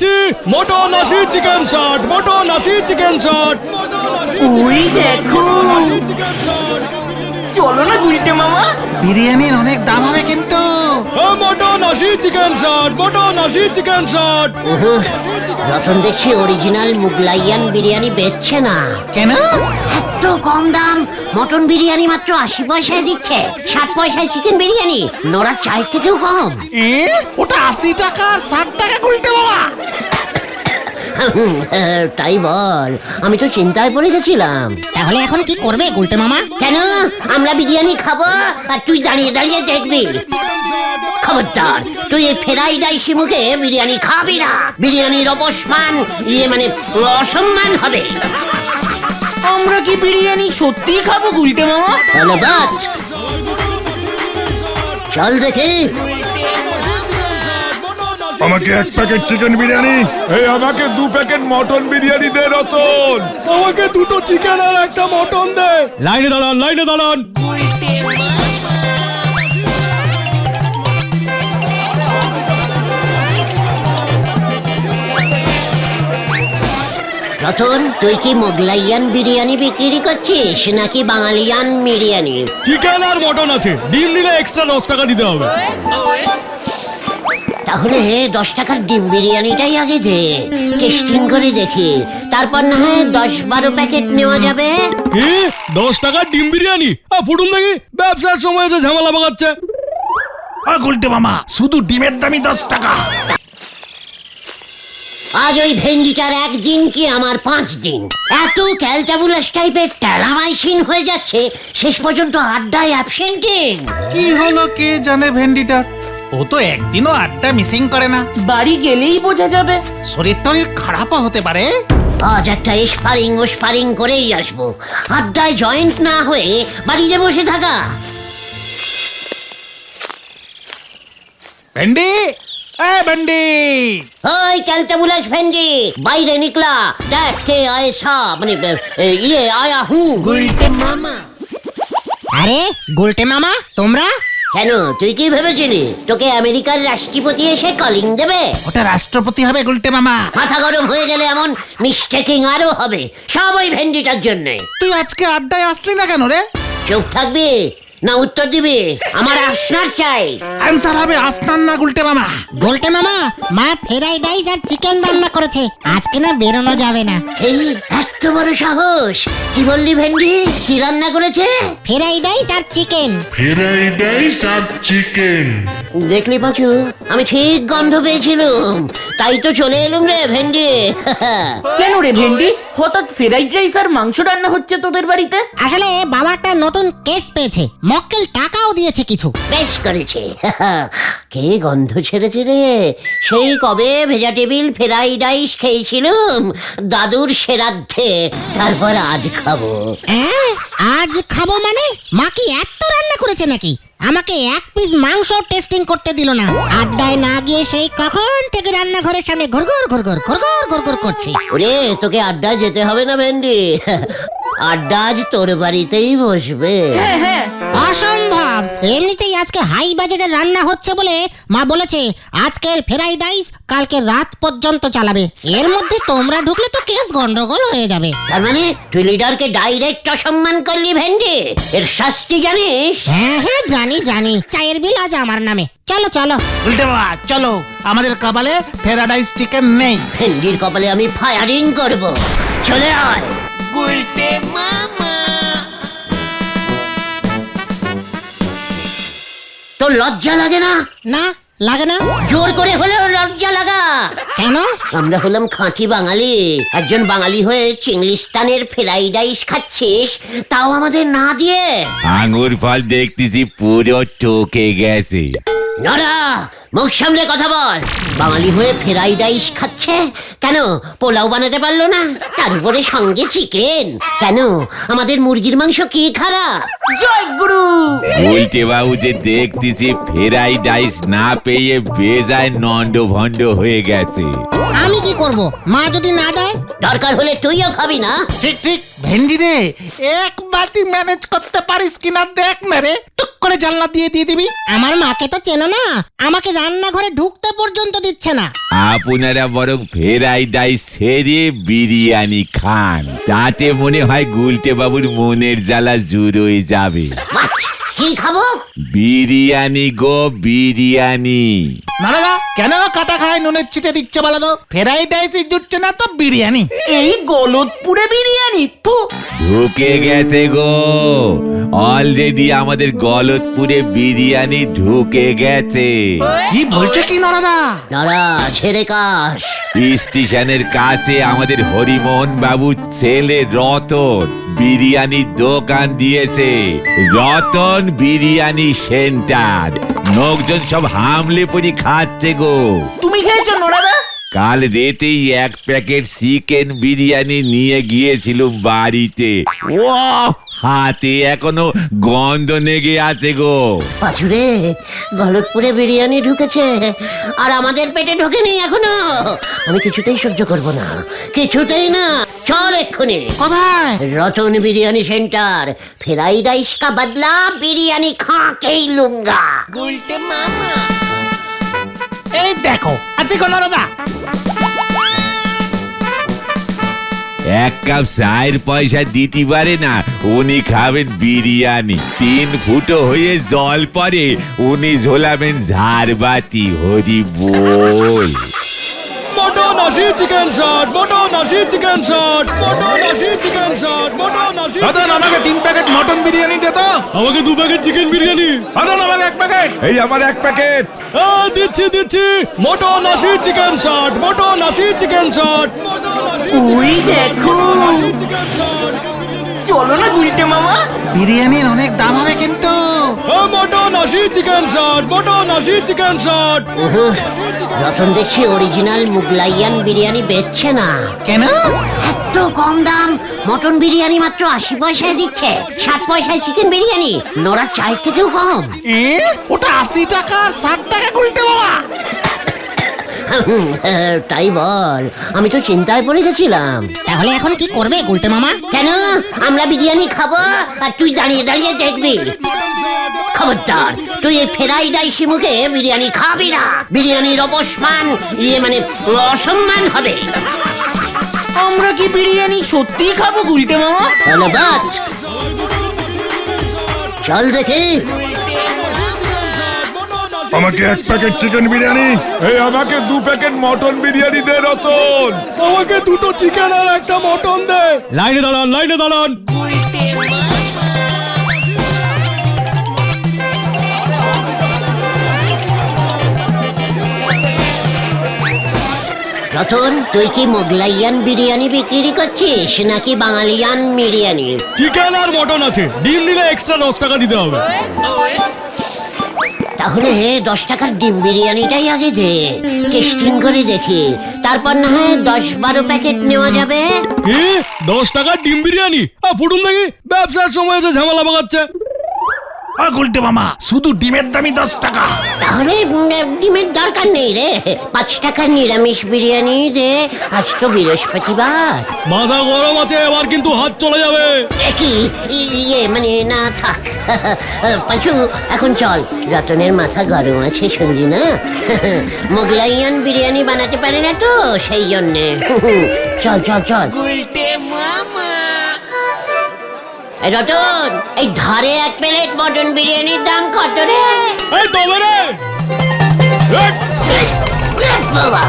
দিচ্ছি mutton 80 chicken 60, mutton 80 chicken 60, ওই দেখো, চলো না গুলটে মামা। বিরিয়ানির অনেক দাম হবে কিন্তু। Mutton 80 chicken 60, mutton 80 chicken 60। Ratan দেখছি অরিজিনাল মুগলাইয়ান বিরিয়ানি বেচছে না। কেন? এত কম দাম মটন বিরিয়ানি মাত্র 80 পয়সায় দিচ্ছে, 60 পয়সায় চিকেন বিরিয়ানি, নোরা চায়ের থেকেও কম। ওটা 80 টাকা আর 60 টাকা গুলটে বাবা। তাই বল, আমি তো চিন্তায় পড়ে গেছিলাম। তাহলে এখন কি করবে গুলটে মামা? কেন আমরা বিরিয়ানি খাবো আর তুই দাঁড়িয়ে দাঁড়িয়ে দেখবি? খবরদার, তুই এই ফ্রাইড রাইসি মুখে বিরিয়ানি খাবি না। বিরিয়ানির অপমান, মানে অসম্মান হবে। আমরা কি বিরিয়ানি সত্যি খাবো গুলটে মামা? ধন্যবাদ, চল দেখি। আমাকে 1 প্যাকেট চিকেন বিরিয়ানি। এই আমাকে 2 প্যাকেট মটন বিরিয়ানি দে রতন। আমাকে 2টো চিকেন আর 1টা মটন দে। লাইনে দাঁড়ান, লাইনে দাঁড়ান। রতন, তুই কি মোগলাইয়ান বিরিয়ানি বিক্রি করছিস নাকি বাঙালিয়ান বিরিয়ানি? চিকেন আর মটন আছে, ডিম নিলে এক্সট্রা 10 টাকা দিতে হবে। তাহলে 10 টাকার ডিম বিরিয়ানিটাই আগে দে, টেস্টিং করে দেখি, তারপর না হয় 10-12 প্যাকেট নেওয়া যাবে। কি 10 টাকার ডিম বিরিয়ানি? ফুটুন দেখি, ব্যবসার সময় এসে ঝামেলা বাগাচ্ছে। গুলটে মামা, শুধু ডিমের দামই 10 টাকা। আজ ওই ভেন্ডিটার 1 দিন কি আমার 5 দিন। এত ক্যালটাবুলাস টাইপের ট্যালামাইসিন হয়ে যাচ্ছে, শেষ পর্যন্ত আড্ডায় অ্যাবসেন্টিং। কি হলো কে জানে ভেন্ডিটার? ও তো একদিনও আড্ডা মিসিং করে না। বাড়ি গেলেই বোঝা যাবে। শরীর টরীর খারাপও হতে পারে। আজ একটা স্পারিং করেই আসবো। আড্ডায় জয়েন্ট না হয়ে বাড়িতে বসে থাকা। ভেন্ডি, ভেন্ডি, ওই ক্যালটাবুলাস ভেন্ডি, বাইরে নিকলা, দেখ কে আয়েসা, মানে আয়া হুঁ। গুলটে মামা, আরে গুলটে মামা, তোমরা? কেন, তুই কি ভেবেছিলি তোকে আমেরিকার রাষ্ট্রপতি এসে কলিং দেবে? ওটা রাষ্ট্রপতি হবে গুলটে মামা। মাথা গরম হয়ে গেলে এমন মিস্টেকিং আরো হবে, সব ওই ভেন্ডিটার জন্যে। তুই আজকে আড্ডায় আসলি না কেন রে? চুপ থাকবি না উত্তর দিবি? আমার আসনার চাই। অ্যান্সার হবে আসনান না গুলটে মামা। গুলটে মামা, মা ফ্রাইড রাইস আর চিকেন রান্না করেছে, আজকে না বেরোনো যাবে না। এই এত বড় সাহস! কি বললি ভেন্ডি, কি রান্না করেছে? ফ্রাইড রাইস আর চিকেন। ফ্রাইড রাইস আর চিকেন। দেখলি পাঁচু, আমি ঠিক গন্ধ পেয়েছিলাম, তাই তো চলে এলুম রে ভেন্ডি। কেন রে ভেন্ডি, হঠাৎ ফ্রাইড রাইস আর মাংস রান্না হচ্ছে তোদের বাড়িতে? আসলে বাবা একটা নতুন কেস পেয়েছে, মক্কেল টাকাও দিয়েছে কিছু। বেশ করেছে। কে গন্ধ ছেড়েছে রে, সেই কবে ভেজা টেবিল ফ্রাইড রাইস খেয়েছিলাম দাদুর শ্রাদ্ধে, তারপর আজ খাবো। আজ খাবো মানে? মা কি এত রান্না করেছে নাকি? আমাকে 1 পিস মাংস টেস্টিং করতে দিল না। আড্ডায় না গিয়ে সেই কখন থেকে রান্নাঘরের সামনে ঘুরঘুর করছি। ওরে, তোকে আড্ডায় যেতে হবে না ভেন্ডি, আড্ডা আজ তোর বাড়িতেই বসবে। অসম্ভব, এমনিতেই আজকে হাই বাজেটের রান্না হচ্ছে বলে মা বলেছে আজকের ফ্রাইড রাইস কালকে রাত পর্যন্ত চালাবে। এর মধ্যে তোমরা ঢুকলে তো কেস গন্ডগোল হয়ে যাবে। তার মানে তুই লিডারকে ডাইরেক্ট অসম্মান করলি ভেন্ডি, এর শাস্তি জানিস? হ্যাঁ জানি, চায়ের বিল আজ আমার নামে। চলো চলো গুলটে মামা চলো, আমাদের কপালে ফ্রাইড চিকেন নেই। ভেন্ডির কপালে আমি ফায়ারিং করব, চলে আয়। গুলটে মামা, তোর লজ্জা লাগে না? না লাগে না। জোর করে হলেও লজ্জা লাগা। কেন? আমরা হলাম খাঁটি বাঙালি, একজন বাঙালি হয়ে চিংলিস্তানের ফ্রাইড রাইস খাচ্ছিস, তাও আমাদের না দিয়ে। আঙুর ফল দেখতেছি পুরো ঠকে গেছে। নড়া, মুখ সামলে কথা বল। বাঙালি হয়ে ফ্রাইড রাইস খাচ্ছে, কেন পোলাও বানাতে পারলো না? তার উপরে সঙ্গে চিকেন। কেন আমাদের মুরগির মাংস কি খারাপ? জয় গুরু। উল্টে বাবু যে দেখতেছি ফ্রাইড রাইস না পেয়ে বেজায় নন্ড ভন্ড হয়ে গেছে। আমি কি করব, মা যদি না দেয়? দরকার হলে তুইও খাবি না? ঠিক ভেন্ডি রে, 1 বাটি ম্যানেজ করতে পারিস কিনা দেখ না রে। টুক করে জানলা দিয়ে দিবি। আমার মাকে তো চেনো না, আমাকে রান্নাঘরে ঢুকতে পর্যন্ত দিচ্ছে না। আপনারা বরং ফ্রাইড রাইস ছেড়ে বিরিয়ানি খান, তাতে মনে হয় গুলটে বাবুর মনের জ্বালা জুড়োয় যাবে। বাহ, কি খাবো? বিরিয়ানি গো বিরিয়ানি। না কেন কাটা খায় নুনের ছিটে দিচ্ছে বলো তো? ফ্রাইড রাইসই জুটছে না তো বিরিয়ানি। এই গলতপুরে বিরিয়ানি ফু। ঢুকে গেছে গো, অলরেডি আমাদের গলতপুরে বিরিয়ানি ঢুকে গেছে। কি বলছে কি নরদা? দাঁড়া, ছেড়ে কাস। স্টেশনের কাছে আমাদের হরিমোহন বাবুর ছেলে রতন বিরিয়ানির দোকান দিয়েছে, রতন বিরিয়ানি সেন্টার। লোকজন সব হামলে পড়ি খাচ্ছে গো। তুমি খেয়েছো নোরাদা? কাল রাতেই 1 প্যাকেট চিকেন বিরিয়ানি নিয়ে গিয়েছিলুম বাড়িতে। ও হাতে এখনো গন্ধ লেগে আছে গো। পাঁচুরে, গলতপুরে বিরিয়ানি ঢুকেছে আর আমাদের পেটে ঢোকেনি এখনো। আমি কিছুতেই সহ্য করব না, কিছুতেই না। চল এক্ষুনি। কোথায়? रतन बिरयानी सेंटर। फ्राइड राइस का बदला बिरयानी खा के ही लूंगा। এই দেখো আসি গো নরদা। 1 কাপ চায়ের পয়সা দিতে পারে না, উনি খাবেন বিরিয়ানি। 3 ফুটো হয়ে জল পরে উনি ঝোলাবেন ঝাড়বাতি। হরি বল। মটন আশি চিকেন শট, মটন আশি চিকেন শট, মটন আশি চিকেন শট, মটন আশি। রতন আমাকে 3 প্যাকেট মটন বিরিয়ানি দে তো। আমাকে 2 প্যাকেট চিকেন বিরিয়ানি। রতন আমাকে 1 প্যাকেট। এই আমার 1 প্যাকেট। দিচ্ছি। মটন আশি চিকেন শট, মটন আশি চিকেন শট, মটন আশি। ওই দেখো, চলো না গুলটে মামা। বিরিয়ানির অনেক দাম হবে কিন্তু। মটন আশি চিকেন শট, মটন আশি চিকেন শট। रतन देखी ओरिजिनल मुगलाइयान बिरयानी बेचছে না। কেন? এত কম দাম মটন বিরিয়ানি মাত্র 80 পয়সায় দিচ্ছে। 60 পয়সায় চিকেন বিরিয়ানি, নোরা চায়ের থেকেও কম। ওটা 80 টাকা আর 60 টাকা উল্টে বাবা। তাই বল, আমি তো চিন্তায় পড়ে গেছিলাম। তাহলে এখন কি করবে গুলটে মামা? কেন? আমরা বিরিয়ানি খাবো আর তুই দাঁড়িয়ে দাঁড়িয়ে দেখবি। খবরদার, তুই এই ফ্রাইড রাইস মুখে বিরিয়ানি খাবি না। বিরিয়ানির অপমান, মানে অসম্মান হবে। আমরা কি বিরিয়ানি সত্যি খাবো গুলটে মামা? ধন্যবাদ। চল দেখি। আমাকে 1 প্যাকেট চিকেন বিরিয়ানি। এই আমাকে 2 প্যাকেট মটন বিরিয়ানি দে রতন। আমাকে 2টো চিকেন আর একটা মটন দে। লাইনে দাঁড়ান। রতন, তুই কি মোগলাইয়ান বিরিয়ানি বিক্রি করছিস নাকি বাঙালিয়ান বিরিয়ানি? চিকেন আর মটন আছে, ডিম নিলে এক্সট্রা 10 টাকা দিতে হবে। তাহলে 10 টাকার ডিম বিরিয়ানিটাই আগে দে, টেস্টিং করে দেখি। তারপর না হয় 10-12 প্যাকেট নেওয়া যাবে। কি 10 টাকার ডিম বিরিয়ানি? ফুটুন দেখি, ব্যবসার সময় এসে ঝামেলা পাকাচ্ছে। গুলটে মামা, শুধু ডিমের দামই 10 টাকা। তাহলে ডিমের দরকার নেই রে। 5 টাকার নিরামিষ বিরিয়ানি দে। আজ তো বৃহস্পতিবার। মাথা গরম আছে, এবার কিন্তু হাত চলে যাবে। কি মানে না থাক। পাঁচু, এখন চল। রতনের মাথা গরম আছে শুনলি না? মোগলাইয়ান বিরিয়ানি বানাতে পারে না তো, সেই জন্যে। চল। রতন, এই ধারে 1 প্লেট মটন বিরিয়ানির দাম কত রে? এই তবে রে। বাবা,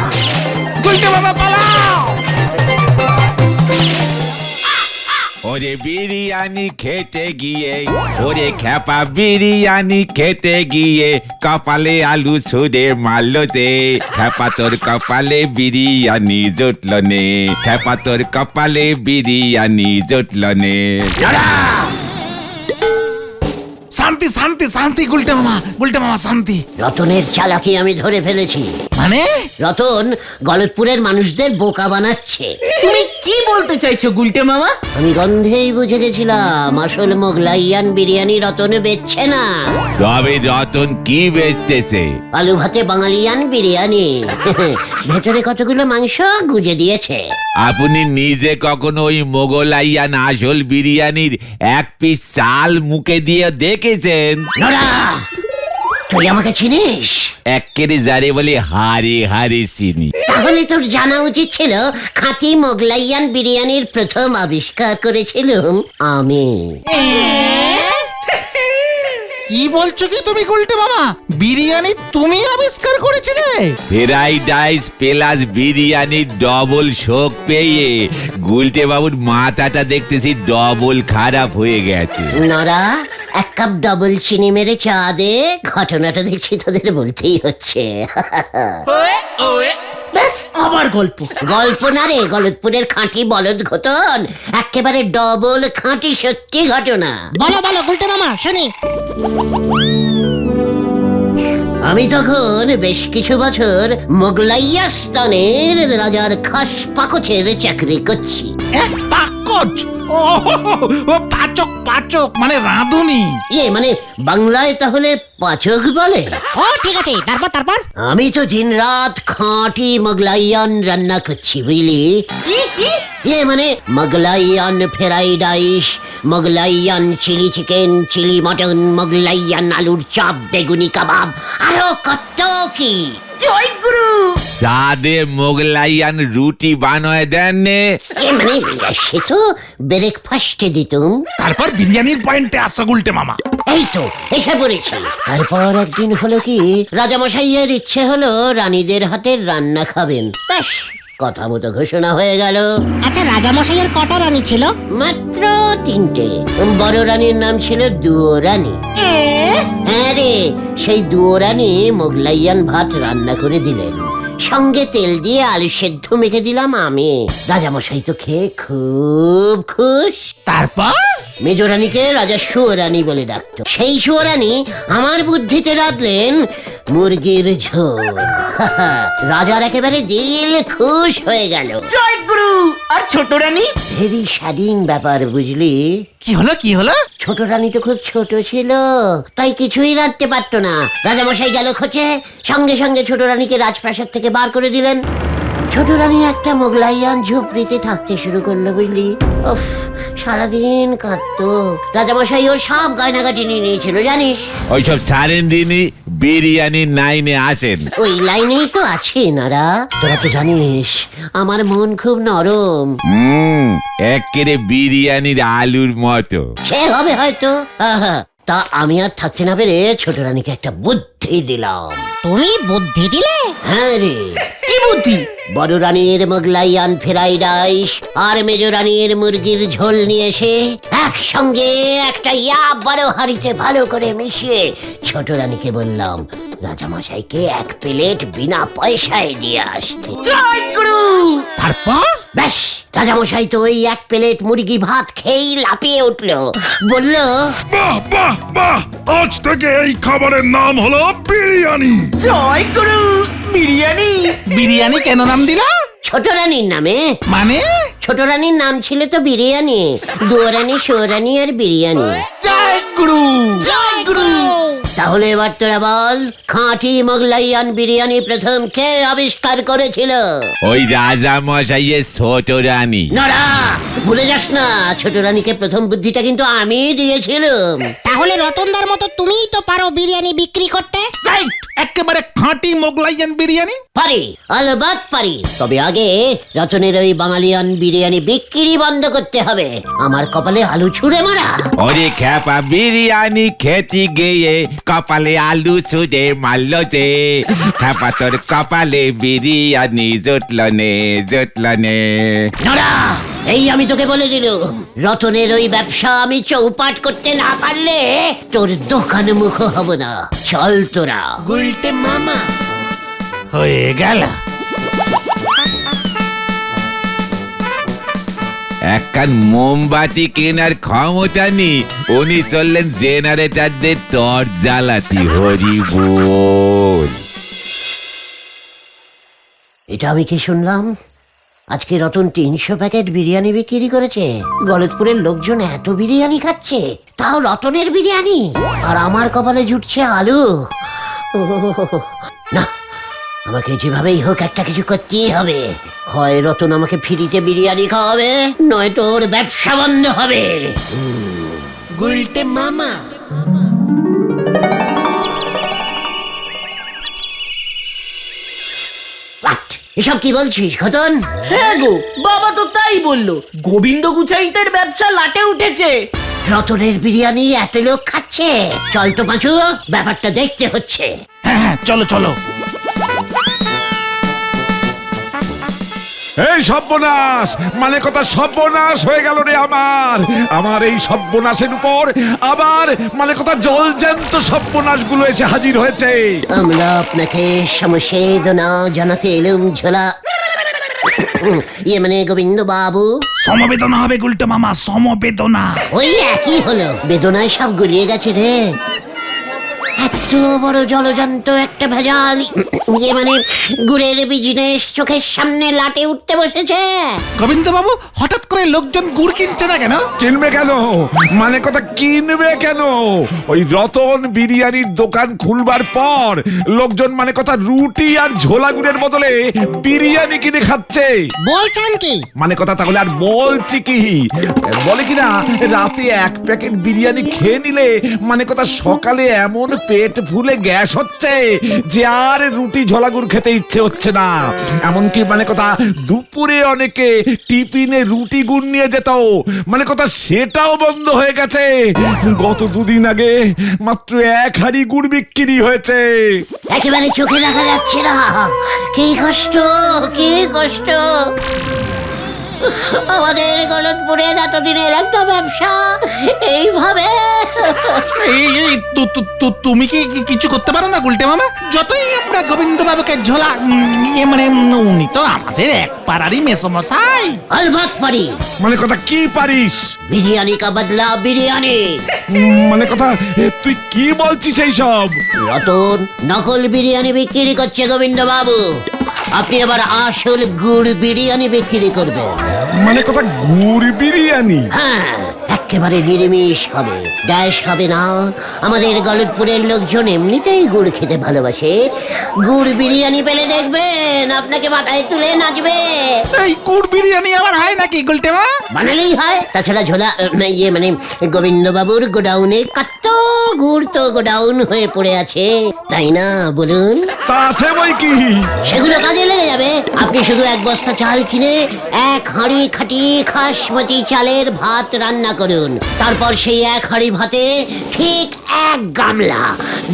গুলটে মামা পালাও। ওরে বিরিয়ানি খেতে গিয়ে, ওরে খেপা বিরিয়ানি খেতে গিয়ে কপালে আলু ছুঁড়ে মারলোতে। খেপা তোর কপালে বিরিয়ানি জুটল নে, খেপা তোর কপালে বিরিয়ানি জুটল নে। শান্তি গুলটে মামা শান্তি। রতনের চালাকি আমি ধরে ফেলেছি। মানে? রতন গলতপুরের মানুষদের বোকা বানাচ্ছে। তুমি কি বলতে চাইছো গুলটে মামা? আমি গন্ধেই বুঝে গেছিলাম আসল মোগলাইয়ান বিরিয়ানি রতন বেচছে না, তবে রতন কি বেচতেছে? আলু ভাতে বাঙালিয়ান বিরিয়ানি। ভেতরে কতগুলো মাংস গুজে দিয়েছে। আপনি নিজে কখনো ওই মোগলাইয়ান আসল বিরিয়ানির এক পিস চাল মুখে দিয়ে দেখেছেন? নোরা, তুই আমাকে চিনিস? একেরে যারে বলে হারে হারে চিনি। তাহলে তোর জানা উচিত ছিল খাঁটি মোগলাইয়ান বিরিয়ানির প্রথম আবিষ্কার করেছিলাম আমি। কি বলছো কি তুমি গুলটে মামা? বিরিয়ানি তুমি আবিষ্কার করেছিলে? ফ্রাইড রাইস প্লাস বিরিয়ানির ডবল শোক পেয়ে গুলটে বাবুর মাথাটা দেখতেছি ডবল খারাপ হয়ে গেছে। নরা, এক কাপ ডবল চিনি মেরে চা দে। ঘটনাটা দেখছি তোদের বলতেই হচ্ছে। ব্যাস আবার গল্প। গল্প না রে, গলতপুরের খাঁটি বলদ ঘটন, একেবারে ডবল খাঁটি সত্যি ঘটনা। বলো বলো গুলটে মামা শুনি। আমি তখন বেশ কিছু বছর মোগলাইয়াস্তানের রাজার খাস পাকচের চাকরি করছি। পাকচ? ও পাচক, পাচক মানে রাঁধুনি। মানে বাংলায় তাহলে পাচক বলে। ও ঠিক আছে, তারপর তারপর? আমি তো দিন রাত খাঁটি মোগলাইয়ান রান্না করছি বুঝলি। কি? মানে মোগলাইয়ান ফ্রাইড রাইস, মোগলাইয়ান চিলি চিকেন, চিলি মটন, মোগলাইয়ান আলুর চপ, বেগুনি কাবাব, আরো কত কি। জয় গুরু। সাদে মোগলাইয়ান রুটি বানায় দেন নে। মানে সে তো ব্রেকফাস্টে দিতুম। তারপর বিরিয়ানির পয়েন্টে আসো গুলটে মামা। এই তো এসে পড়েছি। তারপর একদিন হলো কি, রাজামশাইয়ের ইচ্ছে হলো রানীদের হাতের রান্না খাবেন। ব্যাস কথা মতো ঘোষণা হয়ে গেল। আচ্ছা রাজামশাইয়ের কটা রানী ছিল? মাত্র 3টে। বড় রানীর নাম ছিল দুয়োরানী। হ্যাঁ রে, সেই দুয়োরানী মোগলাইয়ান ভাত রান্না করে দিলেন, সঙ্গে তেল দিয়ে আলু সেদ্ধ মেখে দিলাম আমি। রাজামশাই তো খেয়ে খুব খুশ। তারপর মেজরানীকে রাজা সুয়োরানী বলে ডাকতো। সেই সুয়োরানী আমার বুদ্ধিতে রাঁধলেন মুরগির ঝোল। রাজার একেবারে দিল খুশ হয়ে গেল। জয় গুরু। আর ছোট রানী? ভেরি স্বাধীন ব্যাপার বুঝলি। কি হলো কি হলো? ছোট রানী তো খুব ছোট ছিল, তাই কিছুই রাঁধতে পারতো না। রাজামশাই গেল খোঁজে, সঙ্গে সঙ্গে ছোট রানীকে রাজপ্রাসাদ থেকে বার করে দিলেন। ছোট রানী একটা মোগলাইয়ান ঝুপড়িতে থাকতে শুরু করলো বুঝলি। উফ, সারাদিন কাঁদতো। রাজামশাই ওর সব গয়নাগাটি নিয়ে নিয়েছিল জানিস। ওইসব সারেন দিনই বিরিয়ানির লাইনে আসেন। ওই লাইনেই তো আছে নারা। তোরা তো জানিস আমার মন খুব নরম। একেরে বিরিয়ানির আলুর মতো। সে হবে হয়তো। আহা, তা আমি আর থাকতে না পেরে ছোট রানীকে একটা বুদ্ধি দিলাম। তুমি বুদ্ধি দিলে? হ্যাঁ রে। কি বুদ্ধি? বড় রানীর মোগলাইয়ান ফ্রাইড রাইস আর মেজ রানীর মুরগির ঝোল নিয়ে এসে একসঙ্গে একটা বড় হাঁড়িতে ভালো করে মিশিয়ে ছোট রানীকে বললাম রাজামশাইকে 1 প্লেট বিনা পয়সায় দিয়ে আসতে। জয় গুরু। তারপর ব্যাস রাজামশাই তো ওই 1 প্লেট মুরগি ভাত খেয়েই লাফিয়ে উঠলো, বলল বাহ বাহ বাহ, আজ থেকে এই খাবারের নাম হলো বিরিয়ানি। জয় গুরু। বিরিয়ানি? বিরিয়ানি কেন নাম দিলা? ছোট রানীর নামে। মানে ছোট রানীর নাম ছিল তো বিরিয়ানি, দুয়োরানী, সুয়োরানী আর বিরিয়ানি। জয় গুরু। জয় গুরু। তাহলে এবার তোরা বল, খাঁটি মোগলাইয়ান বিরিয়ানি প্রথম কে আবিষ্কার করেছিল? ওই রাজা মশাইয়ের ছোট রানী। নড়া, ভুলে যাস না ছোট রানীকে প্রথম বুদ্ধিটা কিন্তু আমি দিয়েছিলাম। তাহলে রতনদার মতো তুমিই তো পারো বিরিয়ানি বিক্রি করতে। রাইট, একেবারে খাঁটি মোগলাইয়ান বিরিয়ানি। পারি, আলবাত পারি। তবে আগে রতনের ওই বাঙালিয়ান বিরিয়ানি বিক্রি বন্ধ করতে হবে। আমার কপালে আলু ছুঁড়ে মারা। ওরে খ্যাপা, বিরিয়ানি খেতে গিয়ে কপালে আলু ছুঁড়ে মারল যে। খ্যাপা তোর কপালে বিরিয়ানি জুটল নে, জুটল নে। নড়া, এই আমি তোকে বলে দিলুম, রতনের ওই ব্যবসা আমি চৌপাট করতে না পারলে তোর দোকান মুখ হব না। চল তোরা। গুলটে মামা। হয়ে গেল। একখান মোমবাতি কেনার ক্ষমতা নেই, উনি চললেন জেনারেটর দিয়ে টর্চ জ্বালাতি। হরি বল। এটা আমি কি শুনলাম? আজকে রতন 300 প্যাকেট বিরিয়ানি বিক্রি করেছে। গলতপুরের লোকজন এত বিরিয়ানি খাচ্ছে, তাও রতনের বিরিয়ানি, আর আমার কপালে জুটছে আলু। না, আমাকে যেভাবেই হোক একটা কিছু করতেই হবে। হয় রতন আমাকে ফ্রিতে বিরিয়ানি খাওয়াবে, নয়তো ওর ব্যবসা বন্ধ হবে। গুলটে মামা। এসব কি বলছিস খতন? হ্যাঁ গো, বাবা তো তাই বললো। গোবিন্দ গুচাইতের ব্যবসা লাটে উঠেছে। রতনের বিরিয়ানি এত লোক খাচ্ছে, চল তো পাঁচু, ব্যাপারটা দেখতে হচ্ছে। হ্যাঁ হ্যাঁ, চলো চলো। এই সর্বনাশ, মানে কথা সর্বনাশ হয়ে গেল রে আমার এই সর্বনাশের উপর আবার মানে কথা জলজ্যান্ত সর্বনাশ গুলো এসে হাজির হয়েছে। আমরা আপনাকে সমবেদনা জানাতে এলুম ঝোলা। ইয়ে মানে গোবিন্দ বাবু। সমবেদনা হবে গুলটে মামা, সমবেদনা। ওই একই হলো, বেদনায় সব গুলিয়ে গেছে রে। এত বড় জলজান্ত একটা ভেজাল, ইয়ে মানে গুড়ের বিজনেস চোখের সামনে লাটে উঠতে বসেছে। গোবিন্দ বাবু, হঠাৎ করে লোকজন গুড় কিনছে না কেন? কিনবে কেন? মানে কথা কিনবে কেন? ওই রতন বিরিয়ানির দোকান খুলবার পর লোকজন মানে কথা রুটি আর ঝোলা গুড়ের বদলে বিরিয়ানি কিনে খাচ্ছে। বলছেন কি? মানে কথা তাহলে আর বলছি কি, বলে কিনা রাতে 1 প্যাকেট বিরিয়ানি খেয়ে নিলে মানে কথা সকালে এমন পেট ফুলে গ্যাস হচ্ছে যে আর রুটি ঝোলাগুড় খেতে ইচ্ছে হচ্ছে না। এমনকি মানে কথা দুপুরে অনেকে টিফিনে রুটি গুড় নিয়ে যেত, মানে কথা সেটাও বন্ধ হয়ে গেছে। গত 2 দিন আগে মাত্র 1 হাঁড়ি গুড় বিক্রি হয়েছে। একেবারে চোখে দেখা যাচ্ছে না। কি কষ্ট, কি কষ্ট। আমাদের গলতপুরের এতদিনের একটা ব্যবসা এইভাবে। তুমি কি কিছু করতে পারো না গুলটে মামা? যতই আমরা গোবিন্দ বাবুকে ঝোলা ইয়ে মানে উনি তো আমাদের এক পাড়ারই মেসমশাই। আলবাত পারি। মানে কথা কি পারিস? বিরিয়ানি কা বদলা বিরিয়ানি। মানে কথা তুই কি বলছিস এই সব? রতন নকল বিরিয়ানি বিক্রি করছে গোবিন্দ বাবু, আপনি আবার আসল গুড় বিরিয়ানি বিক্রি করবেন। মানে কথা গুড় বিরিয়ানি? হ্যাঁ, একেবারে নিরামিষ হবে, গ্যাস হবে না। আমাদের গলতপুরের লোকজন এমনিতেই গুড় খেতে ভালোবাসে। গুড় বিরিয়ানি পেলে দেখবেন আপনাকে মাথায় তুলে নাচবে। এই গুড় বিরিয়ানি আবার হয় নাকি গুলটে মামা? বানালেই হয়। তাছাড়া ঝোলা ইয়ে মানে গোবিন্দ বাবুর গোডাউনে কত গুড় তো গোডাউন হয়ে পড়ে আছে, তাই না বলুন? তা আছে বই কি? সেগুলো কাজে লেগে যাবে। আপনি শুধু 1 বস্তা চাল কিনে 1 হাঁড়ি খাঁটি খাসমতি চালের ভাত রান্না করুন। তারপর সেই 1 হাঁড়ি ভাতে ঠিক 1 গামলা,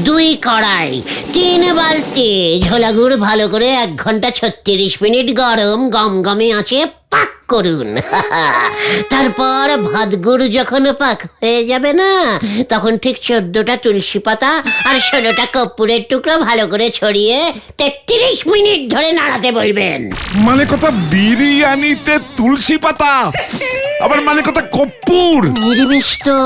2 কড়াই, 3 বালতি ঝোলা গুড় ভালো করে 1 ঘন্টা 36 মিনিট গরম গমগমে আঁচে পাক করুন। তারপর ভাত গুড় যখন পাক হয়ে যাবে না, তখন ঠিক 14টা তুলসী পাতা আর 16টা কর্পূরের টুকরো ভালো করে ছড়িয়ে 33 মিনিট ধরে নাড়াতে বলবেন। মানে কথা বিরিয়ানিতে তুলসী পাতা, আবার মানে কথা কর্পূর? নিরামিষ তো,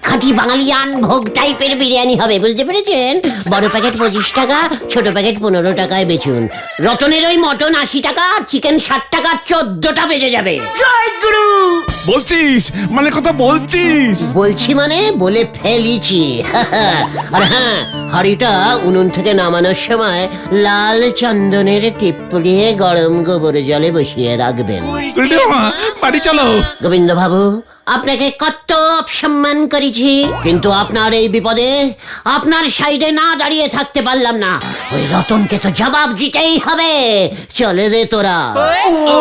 খাঁটি বাঙালিয়ান ভোগ টাইপের বিরিয়ানি হবে, বুঝতে পেরেছেন? বড় প্যাকেট 25 টাকা, ছোট প্যাকেট 15 টাকায় বেচুন। রতনের ওই মটন 80 টাকা, চিকেন 60 টাকা, 14টা বেজে যাবে। জয় গুরু। বলছিস? মানে কথা বলছিস? বলছি মানে বলে ফেলিছি। আর হ্যাঁ, হাঁড়িটা উনুন থেকে নামানোর সময় লাল চন্দনের টিপ পরিয়ে গরম গোবর জলে বসিয়ে রাখবেন। গুলটে মামা, বাড়ি চলো। গোবিন্দ বাবু, আপনাকে কত অপসম্মান করেছি, কিন্তু আপনার এই বিপদে আপনার সাইডে না দাঁড়িয়ে থাকতে পারলাম না। ওই রতনকে তো জবাব দিতেই হবে। চলে রে তোরা। ও,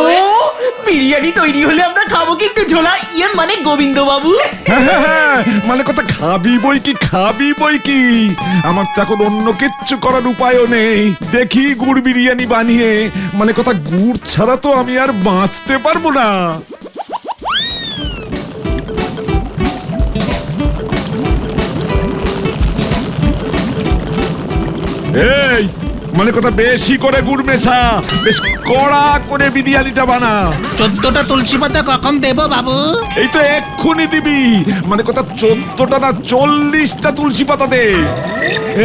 বিরিয়ানি তৈরি হলে আমরা খাবো কিন্তু ঝোলা, ইয়ে মানে গোবিন্দ বাবু। হ্যাঁ, মানে কথা খাবি বই কি, খাবি বই কি। আমার তো এখন অন্য কিচ্ছু করার উপায়ও নেই। দেখি গুড় বিরিয়ানি বানিয়ে, মানে কথা গুড় ছাড়া তো আমি আর বাঁচতে পারবো না। এই মানে কথা বেশি করে গুড় মেশা, বেশ কড়া করে বিরিয়ানিটা বানা। 14টা তুলসী পাতা কখন দেবো বাবু? এই তো এক্ষুনি দিবি, মানে কথা 14টা না 40টা তুলসী পাতা দে।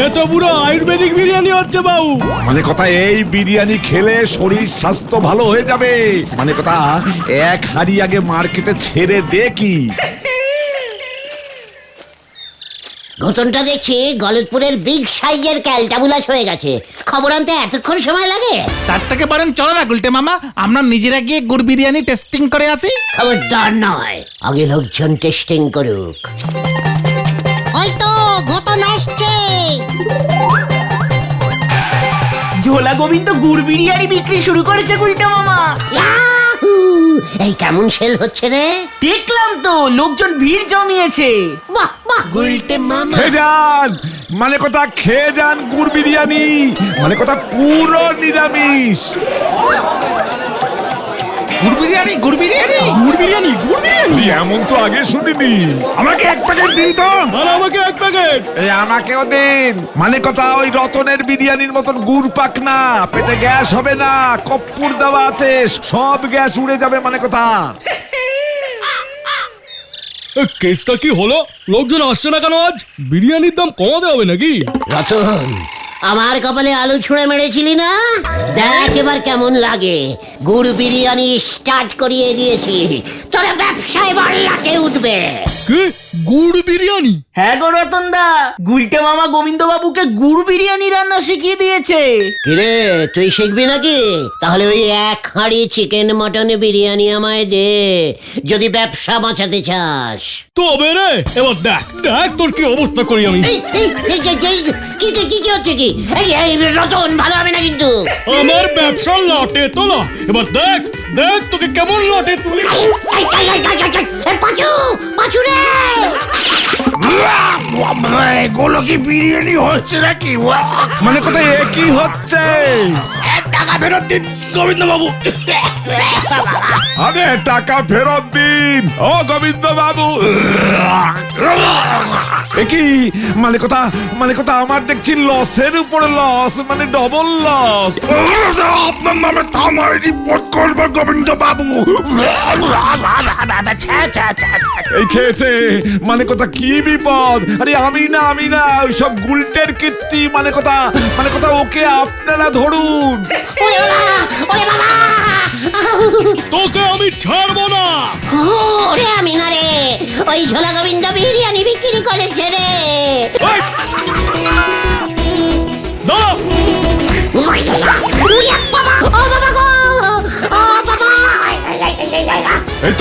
এ তো পুরো আয়ুর্বেদিক বিরিয়ানি হচ্ছে বাবু। মানে কথা এই বিরিয়ানি খেলে শরীর স্বাস্থ্য ভালো হয়ে যাবে। মানে কথা এক হাড়ি আগে মার্কেটে ছেড়ে দে কি। ঘটনটা দেখছি গলতপুরের বিগ সাইজের ক্যালটাবুলাস হয়ে গেছে। খবর আনতে এতক্ষণ সময় লাগে? তার থেকে বলেন চলো না গুলটে মামা, আমরা নিজেরা গিয়ে গুড় বিরিয়ানি টেস্টিং করে আসি। খবরদার নয়, আগে লোকজন টেস্টিং করুক। ওই তো ঘটন আসছে। ঝোলা গোবিন্দ গুড় বিরিয়ানি বিক্রি শুরু করেছে গুলটে মামা। ইয়াহু! এই কেমন সেল হচ্ছে রে? দেখলাম তো, লোকজন ভিড় জমিয়েছে। বাহ বাহ, গুলটে মামা। খেয়ে যান, মানে কথা খেয়ে যান গুড় বিরিয়ানি, মানে কথা পুরো নিরামিষ। গুড় বিরিয়ানি, গুড় বিরিয়ানি। গুড় বিরিয়ানি, গুড় বিরিয়ানি। এমন তো আগে শুনিনি। আমাকে এক প্যাকেট দিন তো। আর আমাকে এক প্যাকেট। এই আমাকেও দিন। মানে কথা ওই রতনের বিরিয়ানির মতন গুড় পাক না, পেটে গ্যাস হবে না, কর্পূর দেওয়া আছে, সব গ্যাস উড়ে যাবে। মানে কথা কেসটা কি হলো? লোকজন আসছে না কেন আজ? বিরিয়ানির দাম কমাতে হবে নাকি? রতন, আমার কপালে আলু ছুঁড়ে মেরেছিলি না? দেখ এবার কেমন লাগে। গুড় বিরিয়ানি স্টার্ট করিয়ে দিয়েছি, তোরা ব্যবসায় বল্লাকে উঠবে। কি গুড় বিরিয়ানি? হ্যাঁ গো রতন দা, গুলটে মামা গোবিন্দ বাবুকে গুড় বিরিয়ানি রান্না শিখিয়ে দিয়েছে। কিরে, তুই শিখবি নাকি? তাহলে ওই এক হাঁড়ি চিকেন মটন বিরিয়ানি আমায় দে, যদি ব্যবসা বাঁচাতে চাস। তবে রে, এবার দেখ দেখ তোর কি অবস্থা করি আমি। কি হচ্ছে কি? এই রতন, ভালো হবে না কিন্তু। আমার ব্যবসা লাটে তোলা। এবার দেখ দেখ তোকে কেমন লাটে তুলি। পাঁচু, পাঁচু রে! এগুলো কি বিরিয়ানি হচ্ছে নাকি? মানে কথা একই হচ্ছে। টাকা ফেরত দিন গোবিন্দ বাবু। আরে টাকা ফেরত দিন ও গোবিন্দ বাবু। একই মানে কথা আমার দেখছি লসের উপর লস, মানে ডবল লস। আপনার নামে থানায় রিপোর্ট করবো গোবিন্দ বাবু। এই খেয়েছে, মানে কথা কি বিপদ। আরে আমি না ওইসব গুলটের কীর্তি। মানে কথা ওকে আপনারা ধরুন। তোকে আমি ছাড়বো না। ওরে আমি না রে, ওই ঝোলা গোবিন্দ বিরিয়ানি বিক্রি করেছে রে। এই, দাঁড়া। ও বাবা গো, ও বাবা! এই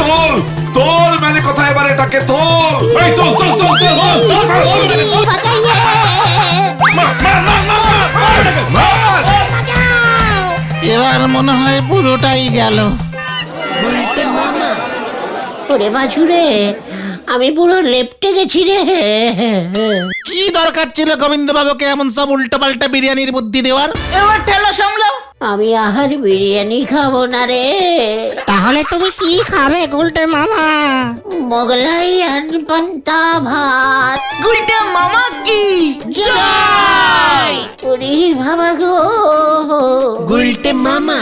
তোল মানে কথা এবার এটাকে তোল। এই তোল। বাঁচাইয়ে! এবার মনে হয় পুরোটাই গেল। ওরে বাছুরে, আমি পুরো লেপটে গেছি রে। কি দরকার ছিল গোবিন্দ বাবুকে এমন সব উল্টো পাল্টা বিরিয়ানির বুদ্ধি দেওয়ার? এবার ঠেলা সামলাও। আমি আহার বিরিয়ানি খাবো না রে। তাহলে তুমি কি খাবে গুলটে মামা? মোগলাই আর পান্তা ভাত। গুলটে মামা কি জয়! ওরে বাবা গো! গুলটে মামা।